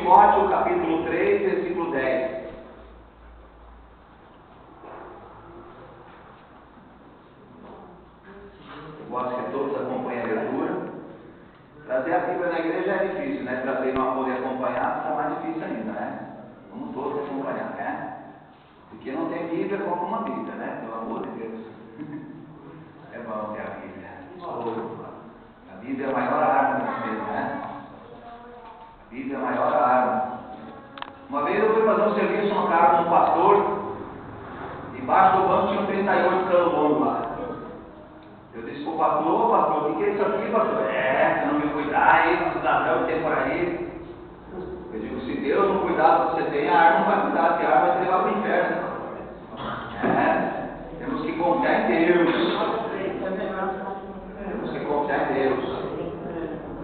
Timóteo, capítulo 3, versículo 10. Eu gosto que todos acompanhem a leitura. Trazer a Bíblia na igreja é difícil, né? Trazer e não poder acompanhar fica mais difícil ainda, né? Vamos todos acompanhar, né? Porque não tem Bíblia como uma Bíblia, né? Pelo amor de Deus. É bom ter a Bíblia. A Bíblia é a maior arma que nós temos, né? A Bíblia é a maior arma. Uma vez eu fui fazer um serviço no carro com um pastor. Embaixo do banco tinha 38 canos longos lá. Eu disse para o pastor, o que é isso aqui, pastor? Se não me cuidar aí, os ladrões que tem por aí. Eu digo, se Deus não cuidar do que você tem, a arma não vai cuidar, se a arma vai te levar para o inferno. Temos que confiar em Deus. Temos que confiar em Deus.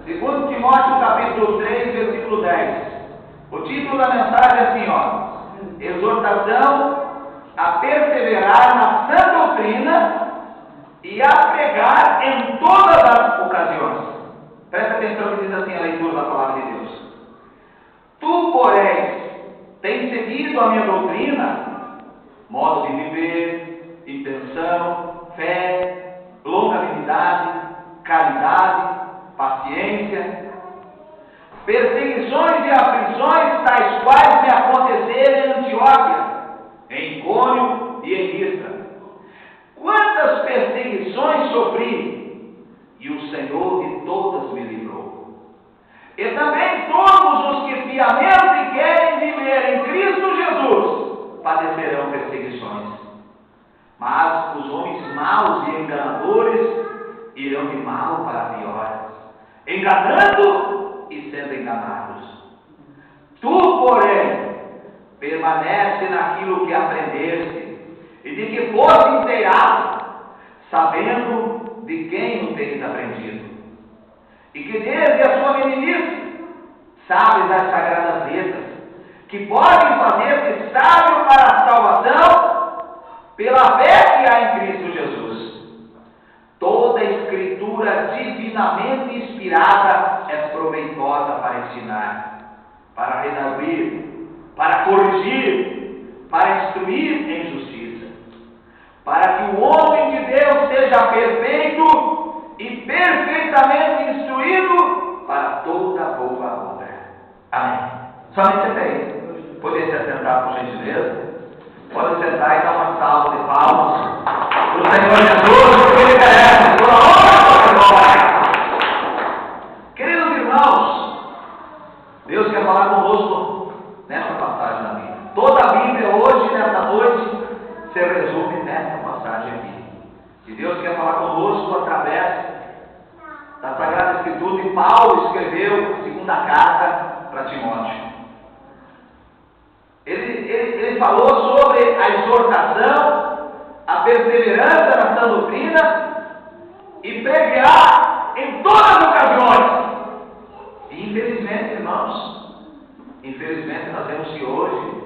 Segundo Timóteo, capítulo 3, versículo 10. O título da mensagem é assim, ó. Exortação a perseverar na sã doutrina e a pregar em todas as ocasiões. Presta atenção que diz assim a leitura da palavra de Deus. Tu, porém, tens seguido a minha doutrina, modo de viver, intenção, fé, longanimidade, caridade, paciência, perseguições e aflições, tais quais me aconteceram em Antioquia, em Icônio e em Listra. Quantas perseguições sofri, e o Senhor de todas me livrou. E também todos os que piamente querem viver em Cristo Jesus padecerão perseguições. Mas os homens maus e enganadores irão de mal para pior, enganando e sendo enganados. Tu, porém, permanece naquilo que aprendeste e de que foste inteirado, sabendo de quem o tens aprendido, e que desde a sua meninice sabes as sagradas letras, que podem fazer-te sábio para a salvação pela fé que há em Cristo Jesus. Toda a escritura divinamente inspirada é proveitosa para ensinar, para redarguir, para corrigir, para instruir em justiça, para que o homem de Deus seja perfeito e perfeitamente instruído para toda boa obra. Amém. Somente até aí. Poder se assentar, por gentileza. Pode sentar e dar uma salva de palmas para o Senhor Jesus, porque Ele merece toda a honra e glória. Queridos irmãos, Deus quer falar conosco nessa passagem da Bíblia. Toda a Bíblia hoje, nessa noite, se resume nessa passagem aqui. E Deus quer falar conosco através da Sagrada Escritura, e Paulo escreveu a segunda carta para Timóteo. Ele falou sobre a exortação, a perseverança na sã doutrina e pregar em todas as ocasiões. E infelizmente, irmãos, nós vemos que hoje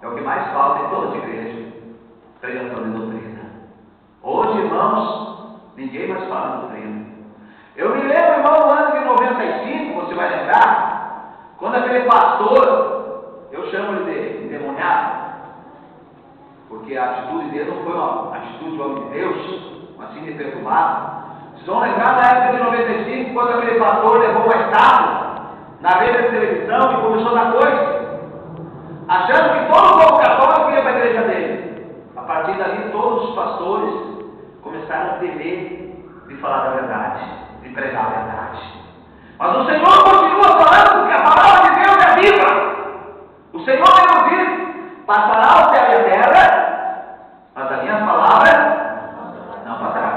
é o que mais falta em todas as igrejas, pregação de doutrina. Hoje, irmãos, ninguém mais fala de doutrina. Eu me lembro, irmão, no ano de 95, você vai lembrar, quando aquele pastor, eu chamo ele de endemoniado, porque a atitude dele não foi uma atitude de homem de Deus, mas sim de perturbado. Vocês vão lembrar da época de 95, quando aquele pastor levou uma estátua na rede de televisão e começou a dar coisa, achando que todo o povo católico ia para a igreja dele. A partir dali, todos os pastores começaram a temer de falar da verdade, de pregar a verdade. Mas o Senhor continua falando que a palavra de Deus é viva. O Senhor mesmo diz: passará o céu e a terra, mas as minhas palavras não passarão.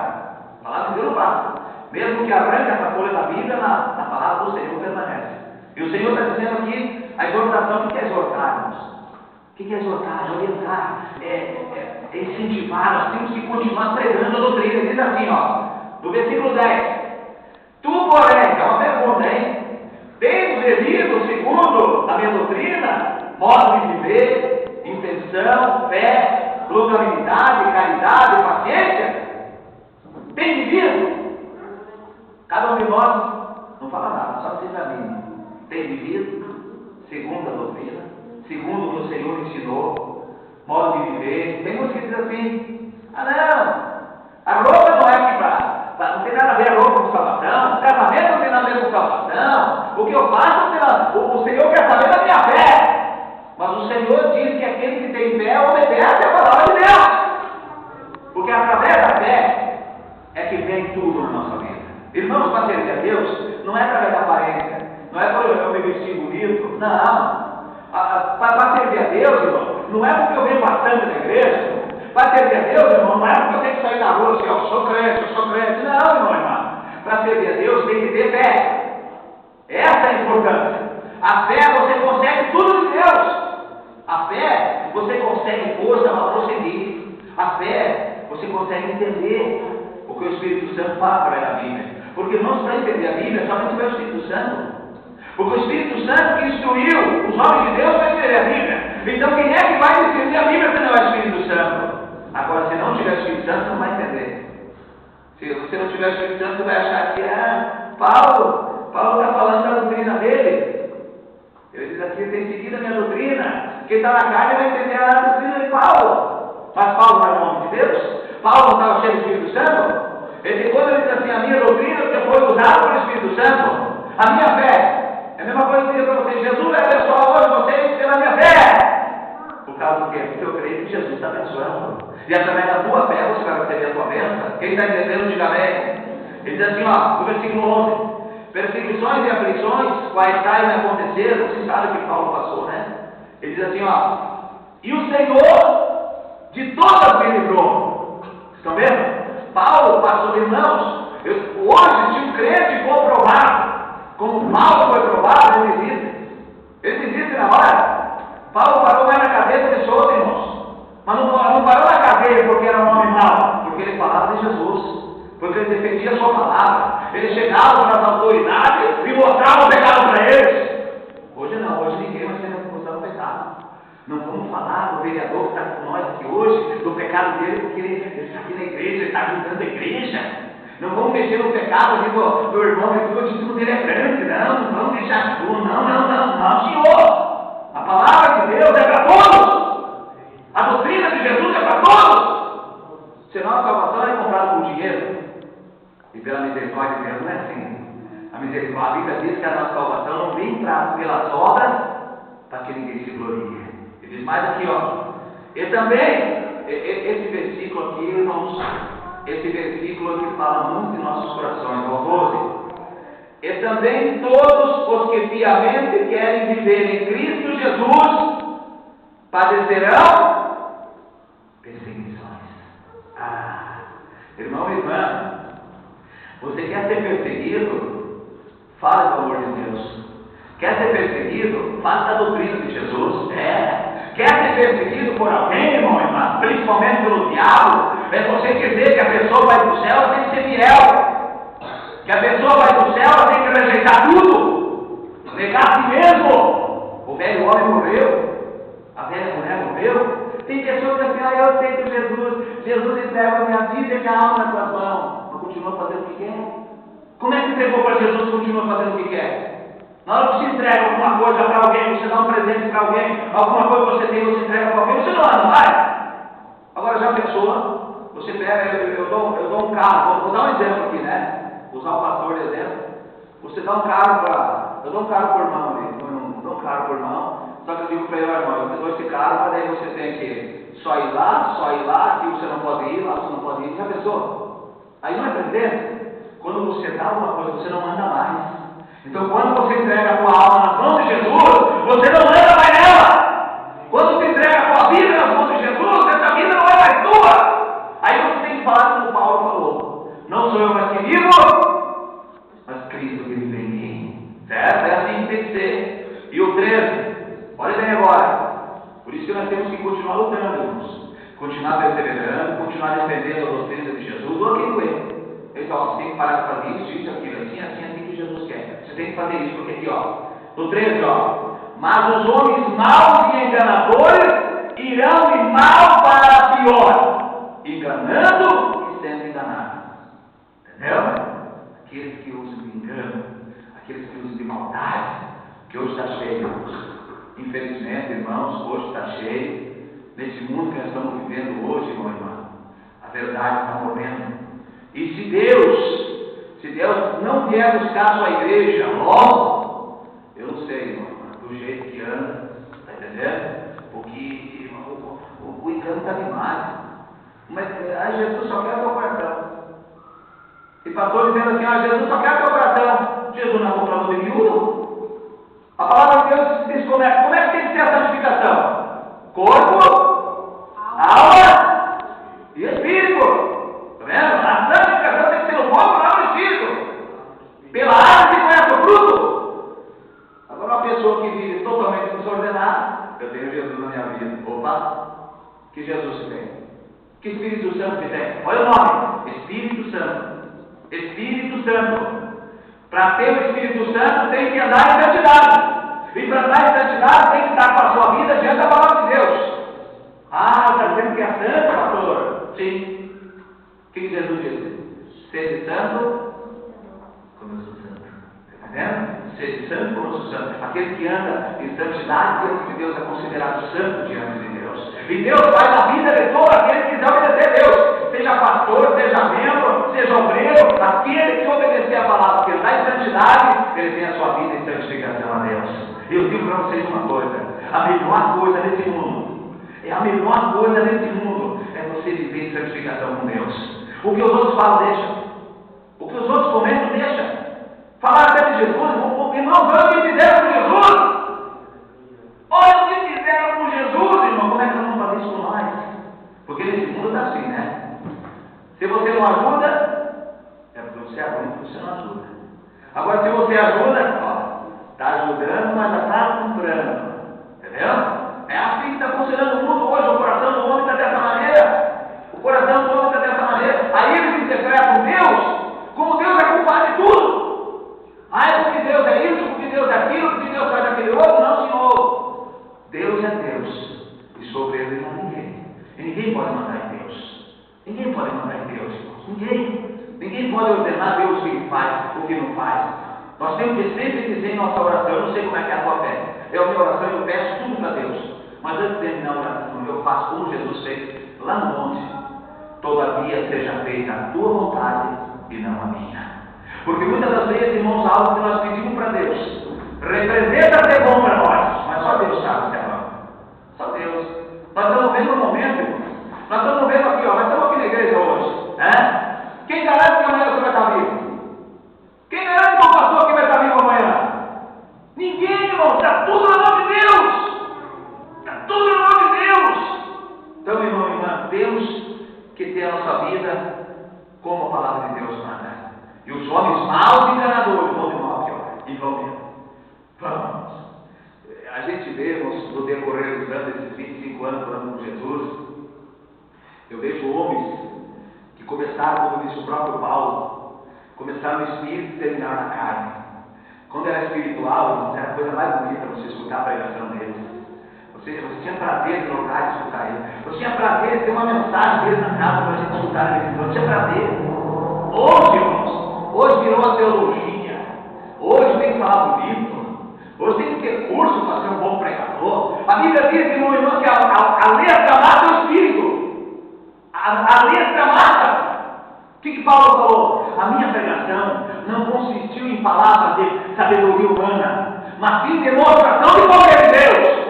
A palavra de Deus não passa. Mesmo que arranque essa folha da Bíblia, na palavra do Senhor permanece. E o Senhor está dizendo aqui a exortação. Que é exortar, irmãos? O que é exortar? É orientar, é incentivar. Nós temos que continuar pregando a doutrina. Diz assim, ó, no versículo 10: Tu, porém, é uma pergunta, hein? Tens vivido segundo a minha doutrina, modo de viver, intenção, fé, longanimidade, caridade, paciência? Tem vivido? Cada um de nós não fala nada, só diz a mim. Tem vivido ensinou, modo de viver. Tem uns que dizem assim: ah, não, a roupa não é que não tem nada a ver a roupa com salvação, o casamento não tem nada a ver com salvação, o que eu faço não tem nada, o Senhor quer saber da minha fé. Mas o Senhor diz que aquele que tem fé obedece a palavra de Deus, porque através da fé é que vem tudo na nossa vida. Irmãos, para servir a Deus não é através da aparência, não é porque eu me vesti bonito, não. Para servir a Deus, irmão, não é porque eu venho bastante na igreja. Para servir a Deus, irmão, não é porque eu tenho que sair na rua assim, eu sou crente. Não, irmão. Para servir a Deus tem que ter fé. Essa é a importância. A fé você consegue tudo de Deus. A fé você consegue força para prosseguir. A fé você consegue entender o que o Espírito Santo fala através da Bíblia. Porque, irmãos, para entender a Bíblia, somente vai o Espírito Santo. Porque o Espírito Santo que instruiu os homens de Deus para entender a Bíblia. Então, quem é que vai entender a Bíblia se não é o Espírito Santo? Agora, se não tiver o Espírito Santo, você não vai entender. Se você não tiver o Espírito Santo, você vai achar que Paulo está falando da doutrina dele. Ele diz aqui: tem seguido a minha doutrina. Quem está na carne vai entender a doutrina de Paulo. Mas Paulo não era um homem de Deus? Paulo não estava cheio do Espírito Santo? Quando ele diz assim: a minha doutrina foi usada pelo Espírito Santo, a minha fé. É a mesma coisa que eu dizer para vocês: Jesus vai abençoar hoje vocês pela minha fé. Por causa do quê? Porque eu creio que Jesus está abençoando. E através da tua fé você vai receber a tua bênção. Quem está entendendo, diga amém. Ele diz assim, no versículo 11: perseguições e aflições, quais tais aconteceram. Vocês sabem o que Paulo passou, né? Ele diz assim, e o Senhor de todas me livrou. Estão vendo? Paulo passou, irmãos. Hoje, se um crente for provado, como Paulo foi provado, ele desiste. Ele desiste na hora. Paulo parou mais na cadeia de solto, irmãos. Mas não parou na cadeia porque era um homem mau, porque ele falava de Jesus, porque ele defendia a sua palavra. Ele chegava para as autoridades e mostrava o pecado para eles. Hoje não, hoje ninguém mais tem que mostrar o pecado. Não vamos falar do vereador que está com nós aqui hoje, do pecado dele, porque ele está aqui na igreja, ele está ajudando a igreja. Não vamos mexer no pecado aqui do irmão, porque o título dele é grande, não vamos deixar. Não, Senhor. A palavra de Deus é para todos. A doutrina de Jesus é para todos. Senão a salvação é comprada por dinheiro. E pela misericórdia de Deus não é assim. A misericórdia, a Bíblia diz que a nossa salvação não vem pelas obras para que ninguém se glorie. Ele diz mais aqui, E também, esse versículo aqui, irmãos, esse versículo aqui fala muito em nossos corações, o 12. E também todos os que piamente querem viver em Cristo Jesus padecerão perseguições. Irmão e irmã, você quer ser perseguido? Fale do amor de Deus. Quer ser perseguido? Faça a doutrina de Jesus. Quer ser perseguido por alguém, irmão e irmã? Principalmente pelo diabo? É você dizer que a pessoa vai para o céu, ela tem que ser fiel. Que a pessoa vai para o céu, ela tem que rejeitar tudo. Negar a si mesmo. O velho homem morreu. A velha mulher morreu. Tem pessoas que dizem assim, eu sei que Jesus entrega a minha vida e minha alma nas suas mãos. Mas continua fazendo o que quer. Como é que entregou para Jesus e continua fazendo o que quer? Na hora que você entrega alguma coisa para alguém, você dá um presente para alguém, alguma coisa que você tem, você entrega para alguém, você não anda mais. Agora já pensou? Você pega, eu dou um carro, vou dar um exemplo aqui, né? Usar o pastor de exemplo. Você dá um carro para. Eu dou um carro por irmão ali, eu dou um carro por irmão, só que eu digo para ele, irmão, eu dou esse carro, mas daí você tem que só ir lá, aqui você não pode ir, lá você não pode ir. Já pensou? Aí não é presente. Quando você dá alguma coisa, você não anda mais. Então, quando você entrega a tua alma nas mãos de Jesus, você não anda mais nela. Quando você entrega a tua vida nas mãos de Jesus, essa vida não é mais tua. Aí você tem que falar como Paulo falou: não sou eu mais que vivo, mas Cristo que vive em mim. Certo? É assim que tem que ser. E o 13, olha bem agora. Por isso que nós temos que continuar lutando, irmãos. Continuar perseverando, continuar defendendo a doutrina de Jesus, ou quem foi. Então, você tem que parar de fazer isso, aquilo, assim que Jesus quer. Você tem que fazer isso, porque aqui, no 13, mas os homens maus e enganadores irão de mal para pior, enganando e sendo enganados. Entendeu? Aqueles que usam de engano, aqueles que usam de maldade, que hoje está cheio. Infelizmente, irmãos, hoje está cheio. Nesse mundo que nós estamos vivendo hoje, irmão e irmã, a verdade está morrendo. E se Deus não vier buscar a sua igreja logo, eu não sei, irmão, do jeito que anda, está entendendo? Porque o engano está demais. Mas Jesus só quer teu coração. E pastor dizendo assim, Jesus só quer teu coração. Jesus não é comprador de miúdo. A palavra de Deus diz como é que tem que ser a santificação? Corpo, alma e espírito. Está vendo? A santificação tem que ser no corpo, alma e espírito. Pela árvore se conhece o fruto. Agora uma pessoa que vive totalmente desordenada, eu tenho Jesus na minha vida. Opa! Que Jesus se tem? Que Espírito Santo se tem? Olha o nome, Espírito Santo. Espírito Santo. Para ter o Espírito Santo tem que andar em santidade. E para andar em santidade tem que estar com a sua vida diante da palavra de Deus. Está dizendo que é santo, pastor? Sim. O que Jesus disse? Sede santo como eu sou santo. Está vendo? Sede santo como eu sou santo. Aquele que anda em santidade diante de Deus é considerado santo diante de Deus. E Deus vai na vida de todo aquele que quiser obedecer a Deus. Seja pastor, seja membro, seja obreiro, aquele que obedecer a palavra, que está em santidade, ele tem a sua vida em santificação a Deus. Eu digo para vocês uma coisa: a melhor coisa nesse mundo, é você viver em santificação com Deus. O que os outros falam, deixa. O que os outros comentam, deixa. Falar até de Jesus, irmãos, olha o que fizeram com Jesus. Olha o que fizeram com Jesus, irmão. Como é que nós vamos fazer isso com nós? Porque nesse mundo está assim, né? Se você não ajuda, é porque você é ruim, você não ajuda. Agora, se você ajuda, está ajudando, mas já está comprando. Entendeu? É assim que está funcionando o mundo hoje. O coração do homem está dessa maneira. O coração do homem está dessa maneira. Aí ele se secreta com Deus, como Deus é culpado de tudo. Porque Deus é isso, porque Deus é aquilo, porque Deus faz aquele outro. Não, Senhor. Deus é Deus. E sobre ele não há ninguém. E ninguém pode mandar em Deus. Ninguém pode mandar em Deus, irmãos. Ninguém pode ordenar a Deus o que faz, o que não faz. Nós temos que sempre dizer em nossa oração, eu não sei como é que é a tua fé. É a minha oração, eu peço tudo para Deus. Mas antes de terminar a oração, eu faço como Jesus fez lá no monte. Todavia seja feita a tua vontade e não a minha. Porque muitas das vezes, irmãos, algo que nós pedimos para Deus representa ser bom para nós, mas só Deus sabe se é bom. Só Deus. Nós estamos vendo um momento, irmão. Nós estamos vendo aqui, nós estamos aqui na igreja hoje. Quem garante que amanhã você vai estar vivo? Quem garante que o pastor que vai estar vivo amanhã? Ninguém, irmão. Está tudo na mão de Deus. Está tudo na mão de Deus. Então, irmão e irmã, temos que ter a nossa vida como a palavra de Deus manda. E os homens maus e enganadores vão de mal pior. E vão mesmo. Vamos. A gente vê no decorrer dos anos, esses 25 anos falando com Jesus, eu vejo homens que começaram, como disse o próprio Paulo, começaram no espírito e terminaram na carne. Quando era espiritual, era a coisa mais bonita você escutar a pregação deles. Você tinha prazer de local de escutar ele. Você tinha prazer de ter uma mensagem deles na casa para a gente escutar ele. Você tinha prazer. Hoje, irmãos, hoje virou uma teologia. Hoje tem que falar bonito. Hoje tem que ter curso para ser um bom pregador. A Bíblia diz, irmão, que a letra mata o espírito. A letra mata. O que Paulo falou? A minha pregação não consistiu em palavras de sabedoria humana, mas sim demonstração de poder de Deus.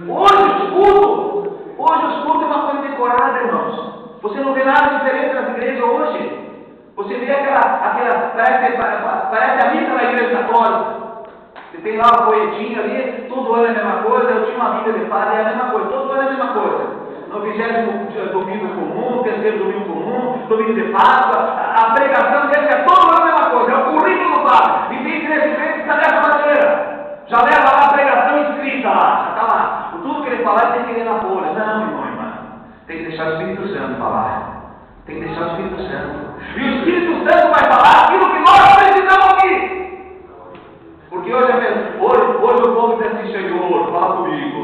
Hoje os cultos é uma coisa decorada, irmãos. Você não vê nada diferente nas igrejas hoje. Você vê parece a missa na igreja católica. Você tem lá uma poetinha ali, todo ano é a mesma coisa. Eu tinha uma Bíblia de padre, é a mesma coisa, todo ano é a mesma coisa. No 20º domingo comum, 3º domingo comum, domingo de Páscoa, a pregação dele é todo ano a mesma coisa, é o currículo do padre. E tem igreja que está dessa maneira. Já leva lá a pregação escrita lá, já está lá. Tudo que ele falar, ele tem que ler na folha. Não, irmão. Tem que deixar o Espírito Santo falar. Tem que deixar o Espírito Santo. E o Espírito Santo vai falar aquilo que nós precisamos ouvir. Porque hoje o povo diz assim, Senhor, fala comigo.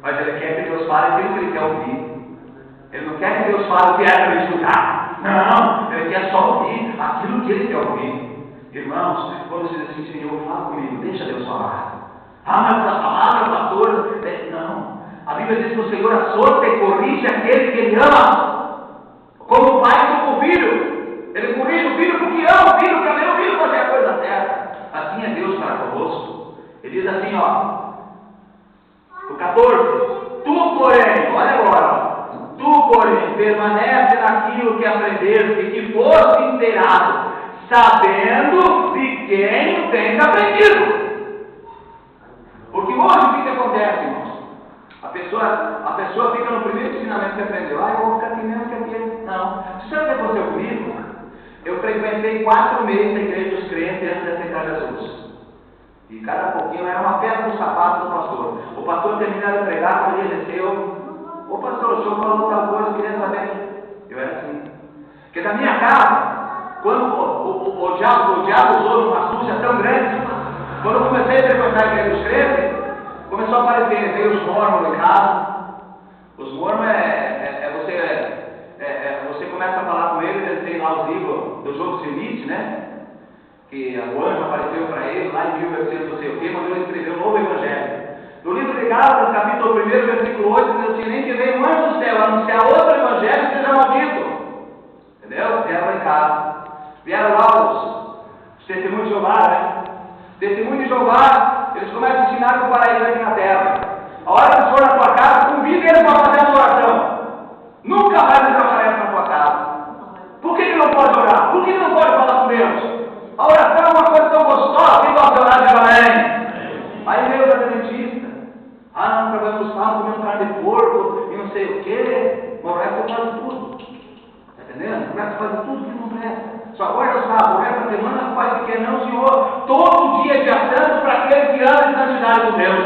Mas ele quer que Deus fale aquilo que ele quer ouvir. Ele não quer que Deus fale o que é para ele escutar. Não, ele quer só ouvir aquilo que ele quer ouvir. Irmãos, quando você diz assim, Senhor, fala comigo, deixa Deus falar. Mas a palavra, pastor, Bíblia diz que o Senhor açoita e corrige aquele que Ele ama. Como o pai com o filho. Ele corrige o filho porque ama o filho, quer ver o filho fazer a coisa certa. Assim é Deus para conosco. Ele diz assim, o 14. Tu, porém, olha agora, tu, porém, permanece naquilo que aprendeste e que foste inteirado, sabendo de quem tem aprendido. Porque hoje o que acontece, irmãos? A pessoa fica no primeiro ensinamento que aprendeu. Eu vou ficar aqui mesmo que aqui. Não. Você sabe o que aconteceu comigo? Eu frequentei 4 meses na igreja dos crentes antes de aceitar Jesus. E cada pouquinho era uma pedra no sapato do pastor. O pastor terminava de pregar, quando ele desceu, ô pastor, o senhor falou tal coisa, eu queria saber. Eu era assim. Porque da minha casa, quando o diabo usou uma suja tão grande, quando eu comecei a frequentar a igreja dos crentes, começou a aparecer, veio os mormons em casa. Os mormons você começa a falar com eles, eles têm lá os livros do jogo de limite, né? Que o anjo apareceu para ele lá em 1800 não sei o que, mandou ele escrever o novo evangelho. No livro de Gálatas, capítulo 1, versículo 8, diz assim: nem que veio um anjo do céu anunciar outro evangelho, seja maldito. Entendeu? Vieram em casa. Vieram lá os testemunhos de Jeová, né? Testemunho de Jeová, eles começam a ensinar que o paraíso aqui na terra. A hora que for na tua casa, convida eles para fazer a oração. Nunca mais eles aparecem na tua casa. Por que ele não pode orar? Por que ele não pode falar com Deus? A oração é uma coisa tão gostosa. Quem gosta de orar, diz amém. Aí veio o adventista. Não podemos falar comendo carne de porco e não sei o que. Mas o resto faz tudo. Está entendendo? O resto faz tudo que não presta. Só guarda o sábado, o resto da semana faz o que não, Senhor. Todo dia de santo para aquele que ama em santidade com Deus.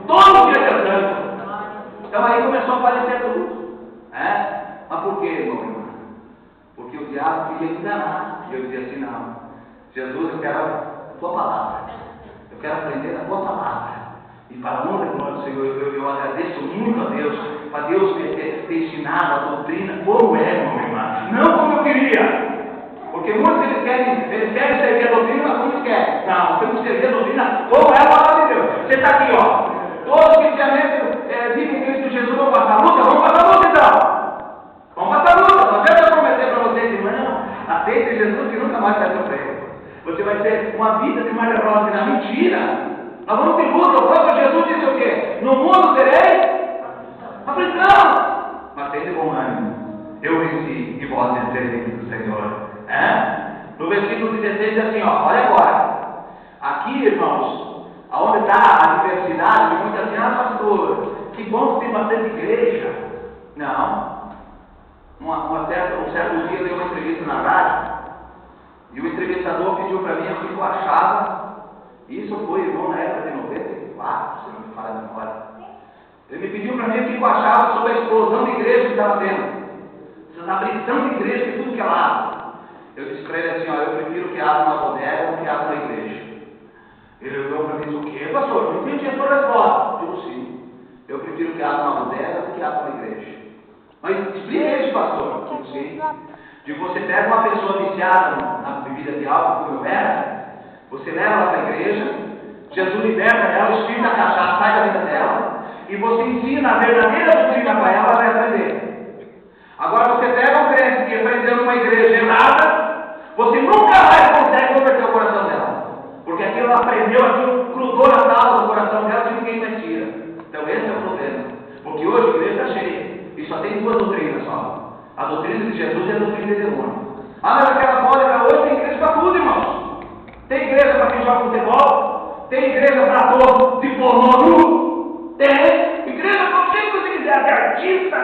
Todo dia de santo. Então aí começou a aparecer tudo. Mas por quê, irmão? Porque o diabo queria enganar. E eu dizia assim: não, Jesus, eu quero a tua palavra. Eu quero aprender a tua palavra. E para a honra e glória do Senhor, eu agradeço muito a Deus, para Deus ter ensinado a doutrina como é, meu irmão. Não como eu queria. Porque muitos eles querem servir a doutrina, mas como eles querem. Não, temos que servir a doutrina como é a palavra de Deus. Você está aqui, todos os cristianos vivem em Cristo Jesus, vão passar luta? Vamos passar luta então. Vamos passar luta. Não quero prometer para vocês, irmão, aceite Jesus que nunca mais vai sofrer. Você vai ter uma vida de Maria Rosa. Não, mentira. Nós vamos ter luta. O próprio Jesus disse o quê? No mundo tereis aflição. Mas tem de bom ânimo. Eu venci e vós vencereis do Senhor. No versículo 16 diz assim, olha agora. Aqui, irmãos, aonde está a diversidade, muitas assim, pastor, que bom que tem bastante igreja. Não. Um certo dia eu dei uma entrevista na rádio, e o entrevistador pediu para mim o que eu achava. Isso foi, irmão, na época de 94, se não me falha a memória. Ele me pediu para mim o que eu achava sobre a explosão de igreja que estava tendo. Essa abrição de igreja de tudo que é lado. Eu disse para ele assim, eu prefiro que abra uma bodega do que abra uma igreja. Ele olhou para mim e disse, o quê, pastor? Não entendi a sua resposta. Eu disse, sim. Eu prefiro que abra uma bodega do que abra uma igreja. Mas explica isso, pastor. Eu disse, sim. De você pega uma pessoa viciada na bebida de álcool, como eu era, você leva ela para a igreja, Jesus liberta ela, o espírito da cachaça sai da vida dela, e você ensina a verdadeira doutrina para ela, ela vai aprender. Agora você pega um crente que aprendeu numa igreja errada, você nunca mais consegue converter o coração dela. Porque aquilo ela aprendeu, aquilo grudou na sala do coração dela e ninguém mais tira. Então esse é o problema. Porque hoje a igreja está cheia. E só tem 2 doutrinas só. A doutrina de Jesus e a doutrina de demônio. Mas aquela bola hoje tem igreja para tudo, irmãos. Tem igreja para quem joga futebol. Tem igreja para ator de pornô nu. Tem igreja para o que você quiser, de artista.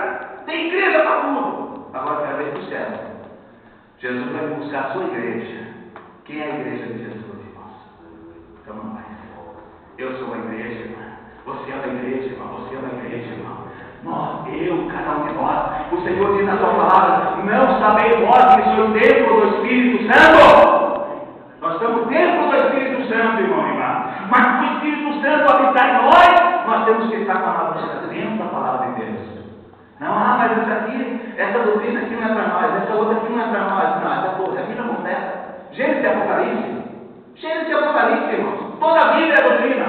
Tem igreja para tudo. Agora quero ver para o céu. Jesus vai buscar a sua igreja. Quem é a igreja de Jesus, irmãos? Então não vai ser. Eu sou a igreja, irmão. Você é a igreja, irmão. Você é a igreja, irmão. Cada um de nós. O Senhor diz na sua palavra, não sabeis vós que sois o templo do Espírito Santo. Nós estamos dentro do Espírito Santo, irmão e irmã. Mas se o Espírito Santo habitar em nós temos que estar com a palavra dentro da palavra de Deus. Não, mas isso aqui, essa doutrina aqui não é para nós, essa outra aqui não é para nós. Não, essa coisa aqui não acontece. Gênesis e Apocalipse. Gênesis e Apocalipse, irmãos. Toda a Bíblia é doutrina.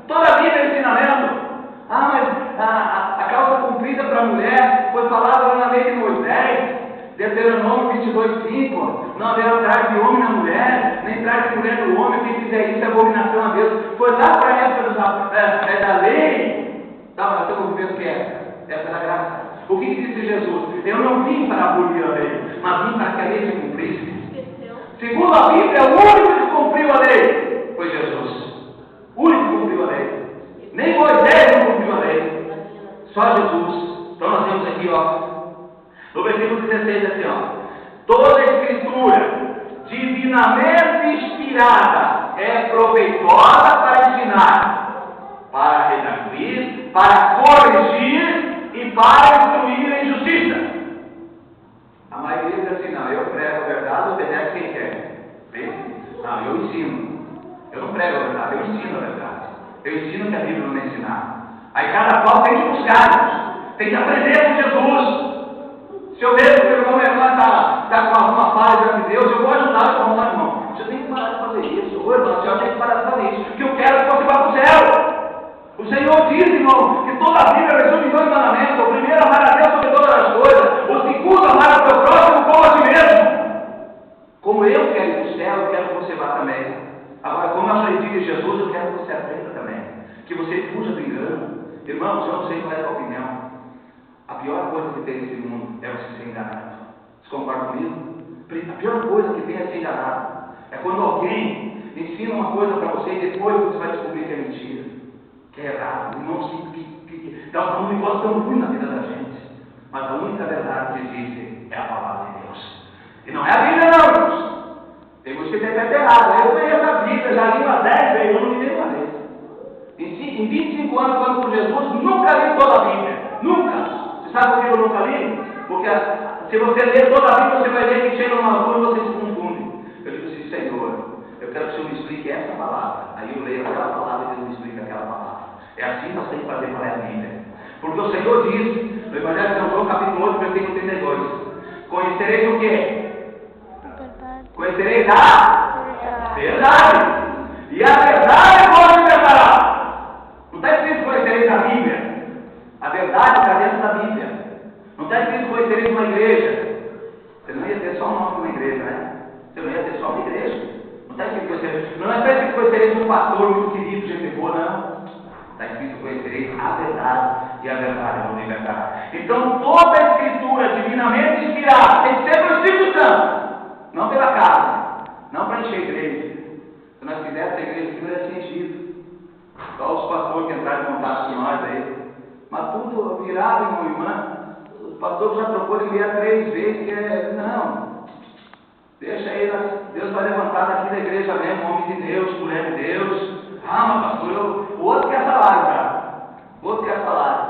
Toda a Bíblia é ensinamento. Mas aquela Deuteronômio 22:5, não haverá traje de homem na mulher, nem traje de mulher no homem, quem fizer isso é abominação a Deus. Foi lá para a época da lei, nós estamos vivendo que é época da graça. O que disse Jesus? Eu não vim para abolir a lei, mas vim para que a lei se cumprisse. Segundo a Bíblia, o único que cumpriu a lei foi Jesus. O único que cumpriu a lei. Nem Moisés não cumpriu a lei. Só Jesus. Então nós temos aqui, no versículo 16, assim, toda a escritura divinamente inspirada é proveitosa para ensinar, para redarguir, para corrigir e para instruir em justiça. A maioria diz assim, não, eu prego a verdade, obedece quem quer. Não, eu ensino. Eu não prego a verdade, eu ensino a verdade. Eu ensino o que a Bíblia não me ensinar. Aí cada qual tem que buscar, tem que aprender com Jesus. Se eu vejo que o irmão e a irmã está com alguma falha de Deus, eu vou ajudar o irmão. Você tem que parar de fazer isso. Ô irmão, você tem que parar de fazer isso. Porque eu quero que você vá para o céu. O Senhor diz, irmão, que toda a Bíblia resume em 2 mandamentos. O primeiro, amar a Deus sobre todas as coisas. O segundo, amar o teu próximo como a ti mesmo. Como eu quero ir para o céu, eu quero que você vá também. Agora, como eu aprendi de Jesus, eu quero que você aprenda também. Que você fuja do engano. Irmãos, eu não sei qual é a tua opinião. A pior coisa que tem nesse mundo é você ser enganado. Vocês concordam comigo? A pior coisa que tem é ser enganado. É quando alguém ensina uma coisa para você e depois você vai descobrir que é mentira, que é errado. Irmãos, dá um negócio tão ruim na vida da gente. Mas a única verdade que existe é a palavra de Deus. E não é a Bíblia, não, irmãos. Tem muitos que interpretam errado. Eu conheço a Bíblia, já li umas 10 vezes, eu não li nenhuma vez. Em 25 anos, quando com Jesus, nunca li toda a Bíblia. Nunca. Sabe por que eu nunca li? Porque se você ler toda a Bíblia, você vai ver que chega numa rua e você se confunde. Eu digo assim, Senhor, eu quero que o Senhor me explique essa palavra. Aí eu leio aquela palavra e Deus me explica aquela palavra. É assim que nós temos que fazer para ler a Bíblia. Porque o Senhor diz, no Evangelho de São João, capítulo 8, versículo 32, conhecereis o quê? Conhecereis a verdade. E a verdade vos libertará. Não está escrito conhecereis a Bíblia. A verdade está dentro da Bíblia. Não está escrito conhecereis uma igreja. Você não ia ter só o nome de uma igreja, né? Você não ia ter só uma igreja. Não está escrito conhecereis. Não está escrito conhecereis um pastor muito querido, gente boa, não. Está escrito conhecereis a verdade e a verdade vos libertará. Então toda a escritura divinamente inspirada tem que ser pelo Espírito Santo. Não pela carne. Não para encher a igreja. Se nós fizéssemos a igreja, aquilo ia ser enchido. Só os pastores que entraram em contato com nós aí. Mas tudo virado, irmão e irmã. O pastor já trocou de mulher 3 vezes, que não. Deixa aí, Deus vai levantar daqui da igreja mesmo, homem de Deus, mulher de Deus. Mas pastor, o outro quer salário, cara. O outro quer salário.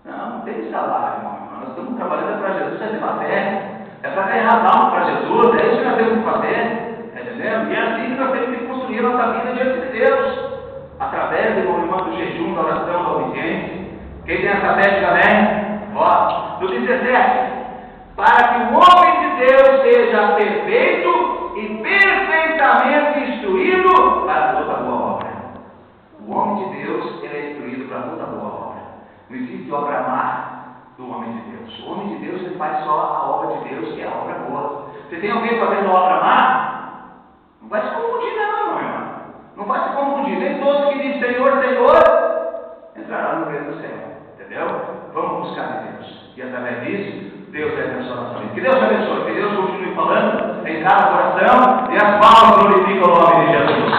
Não tem salário, irmão. Nós estamos trabalhando para Jesus, é pela fé. É para ganhar as almas para Jesus, é isso que nós temos que fazer. Entendeu? E é assim que nós temos que construir a nossa vida diante de Deus. Através, irmão e irmã, do jejum, da oração, da obediência. Quem tem essa fé, diga amém? No 17, para que o homem de Deus seja perfeito e perfeitamente instruído para toda boa obra. O homem de Deus, ele é instruído para toda boa obra. Não existe obra má do homem de Deus. O homem de Deus, ele faz só a obra de Deus, que é a obra boa. Se tem alguém fazendo obra má, não vai se confundir não, meu irmão. Não vai se confundir. Nem todos que dizem Senhor, Senhor, entrarão no reino do céu. Entendeu? Vamos buscar de Deus. E através disso, Deus vai abençoar a nossa vida. Que Deus abençoe. Que Deus continue falando em cada coração e as palmas glorificam o nome de Jesus.